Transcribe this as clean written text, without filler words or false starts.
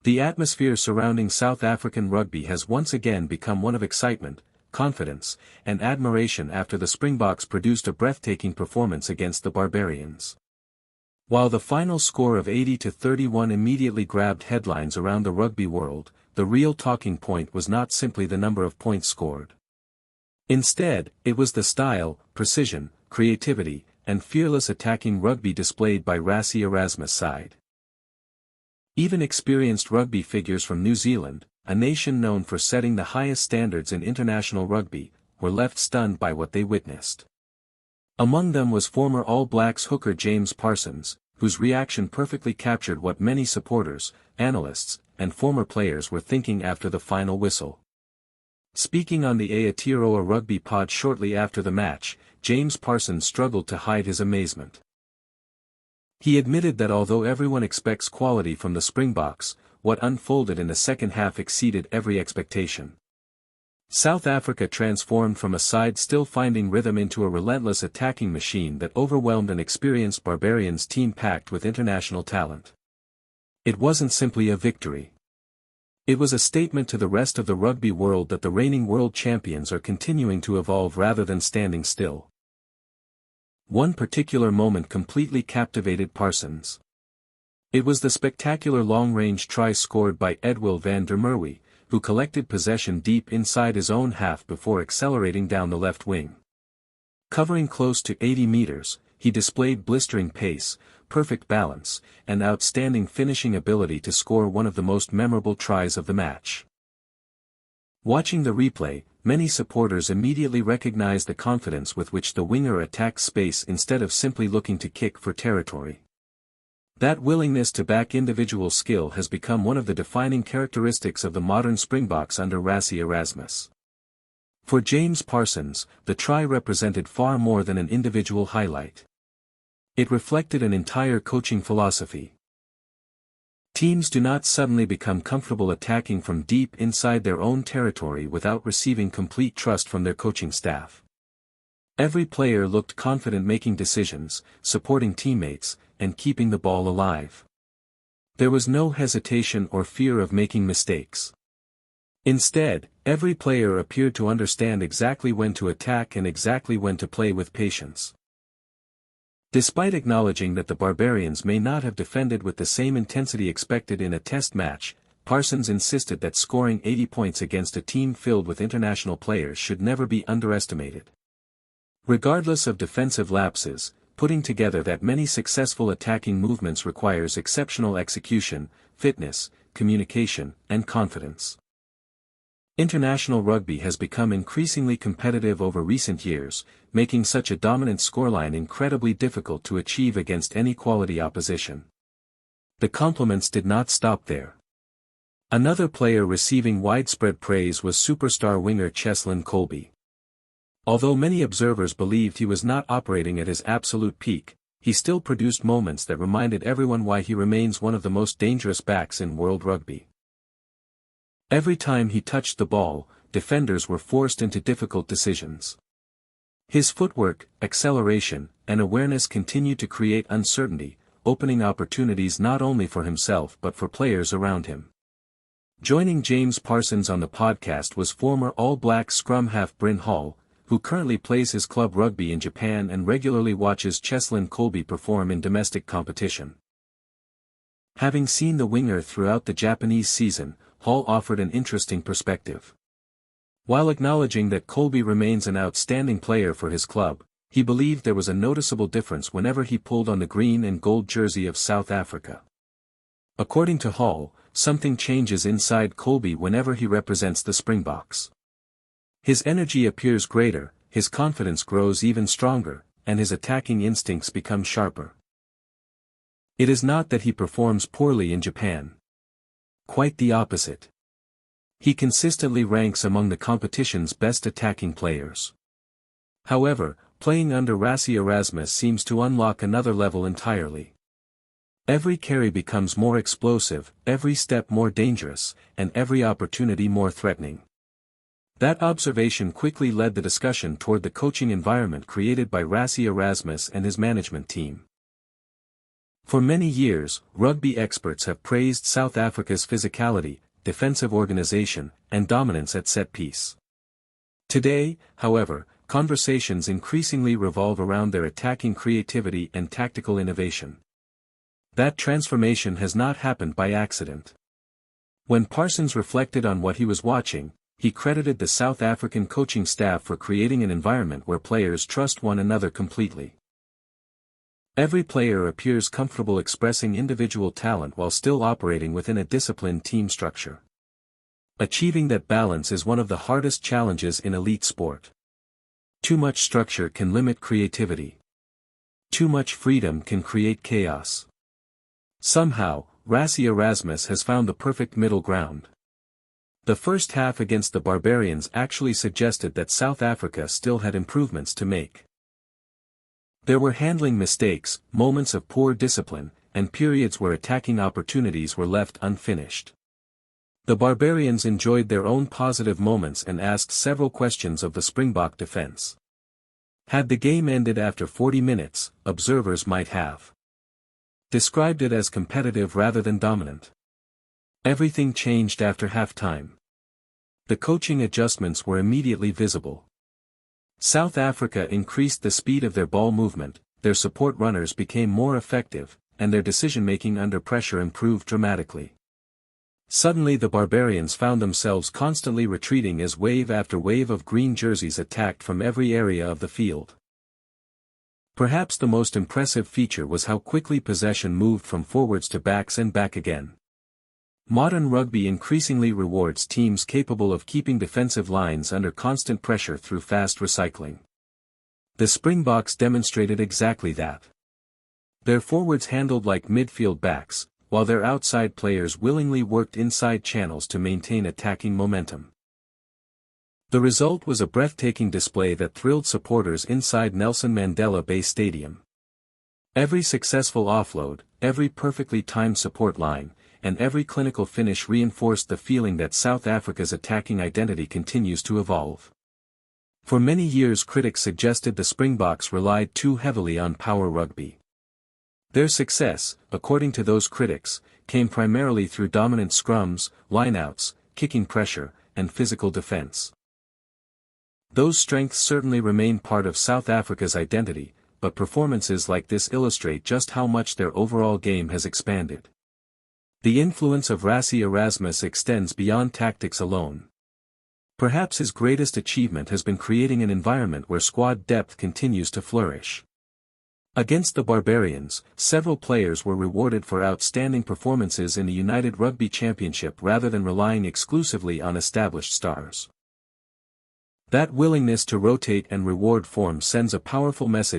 The atmosphere surrounding South African rugby has once again become one of excitement, confidence, and admiration after the Springboks produced a breathtaking performance against the Barbarians. While the final score of 80-31 immediately grabbed headlines around the rugby world, the real talking point was not simply the number of points scored. Instead, it was the style, precision, creativity, and fearless attacking rugby displayed by Rassie Erasmus' side. Even experienced rugby figures from New Zealand, a nation known for setting the highest standards in international rugby, were left stunned by what they witnessed. Among them was former All Blacks hooker James Parsons, whose reaction perfectly captured what many supporters, analysts, and former players were thinking after the final whistle. Speaking on the Aotearoa Rugby pod shortly after the match, James Parsons struggled to hide his amazement. He admitted that although everyone expects quality from the Springboks, what unfolded in the second half exceeded every expectation. South Africa transformed from a side still finding rhythm into a relentless attacking machine that overwhelmed an experienced Barbarians team packed with international talent. It wasn't simply a victory. It was a statement to the rest of the rugby world that the reigning world champions are continuing to evolve rather than standing still. One particular moment completely captivated Parsons. It was the spectacular long-range try scored by Edwill van der Merwe, who collected possession deep inside his own half before accelerating down the left wing. Covering close to 80 meters, he displayed blistering pace, perfect balance, and outstanding finishing ability to score one of the most memorable tries of the match. Watching the replay, many supporters immediately recognized the confidence with which the winger attacked space instead of simply looking to kick for territory. That willingness to back individual skill has become one of the defining characteristics of the modern Springboks under Rassie Erasmus. For James Parsons, the try represented far more than an individual highlight. It reflected an entire coaching philosophy. Teams do not suddenly become comfortable attacking from deep inside their own territory without receiving complete trust from their coaching staff. Every player looked confident making decisions, supporting teammates, and keeping the ball alive. There was no hesitation or fear of making mistakes. Instead, every player appeared to understand exactly when to attack and exactly when to play with patience. Despite acknowledging that the Barbarians may not have defended with the same intensity expected in a test match, Parsons insisted that scoring 80 points against a team filled with international players should never be underestimated. Regardless of defensive lapses, putting together that many successful attacking movements requires exceptional execution, fitness, communication, and confidence. International rugby has become increasingly competitive over recent years, making such a dominant scoreline incredibly difficult to achieve against any quality opposition. The compliments did not stop there. Another player receiving widespread praise was superstar winger Cheslin Kolbe. Although many observers believed he was not operating at his absolute peak, he still produced moments that reminded everyone why he remains one of the most dangerous backs in world rugby. Every time he touched the ball, defenders were forced into difficult decisions. His footwork, acceleration, and awareness continued to create uncertainty, opening opportunities not only for himself but for players around him. Joining James Parsons on the podcast was former All Blacks scrum half Bryn Hall, who currently plays his club rugby in Japan and regularly watches Cheslin Kolbe perform in domestic competition. Having seen the winger throughout the Japanese season, Hall offered an interesting perspective. While acknowledging that Kolbe remains an outstanding player for his club, he believed there was a noticeable difference whenever he pulled on the green and gold jersey of South Africa. According to Hall, something changes inside Kolbe whenever he represents the Springboks. His energy appears greater, his confidence grows even stronger, and his attacking instincts become sharper. It is not that he performs poorly in Japan. Quite the opposite. He consistently ranks among the competition's best attacking players. However, playing under Rassie Erasmus seems to unlock another level entirely. Every carry becomes more explosive, every step more dangerous, and every opportunity more threatening. That observation quickly led the discussion toward the coaching environment created by Rassie Erasmus and his management team. For many years, rugby experts have praised South Africa's physicality, defensive organization, and dominance at set-piece. Today, however, conversations increasingly revolve around their attacking creativity and tactical innovation. That transformation has not happened by accident. When Parsons reflected on what he was watching, he credited the South African coaching staff for creating an environment where players trust one another completely. Every player appears comfortable expressing individual talent while still operating within a disciplined team structure. Achieving that balance is one of the hardest challenges in elite sport. Too much structure can limit creativity. Too much freedom can create chaos. Somehow, Rassie Erasmus has found the perfect middle ground. The first half against the Barbarians actually suggested that South Africa still had improvements to make. There were handling mistakes, moments of poor discipline, and periods where attacking opportunities were left unfinished. The Barbarians enjoyed their own positive moments and asked several questions of the Springbok defense. Had the game ended after 40 minutes, observers might have described it as competitive rather than dominant. Everything changed after halftime. The coaching adjustments were immediately visible. South Africa increased the speed of their ball movement, their support runners became more effective, and their decision-making under pressure improved dramatically. Suddenly the Barbarians found themselves constantly retreating as wave after wave of green jerseys attacked from every area of the field. Perhaps the most impressive feature was how quickly possession moved from forwards to backs and back again. Modern rugby increasingly rewards teams capable of keeping defensive lines under constant pressure through fast recycling. The Springboks demonstrated exactly that. Their forwards handled like midfield backs, while their outside players willingly worked inside channels to maintain attacking momentum. The result was a breathtaking display that thrilled supporters inside Nelson Mandela Bay Stadium. Every successful offload, every perfectly timed support line, and every clinical finish reinforced the feeling that South Africa's attacking identity continues to evolve. For many years critics suggested the Springboks relied too heavily on power rugby. Their success, according to those critics, came primarily through dominant scrums, lineouts, kicking pressure, and physical defense. Those strengths certainly remain part of South Africa's identity, but performances like this illustrate just how much their overall game has expanded. The influence of Rassie Erasmus extends beyond tactics alone. Perhaps his greatest achievement has been creating an environment where squad depth continues to flourish. Against the Barbarians, several players were rewarded for outstanding performances in the United Rugby Championship rather than relying exclusively on established stars. That willingness to rotate and reward form sends a powerful message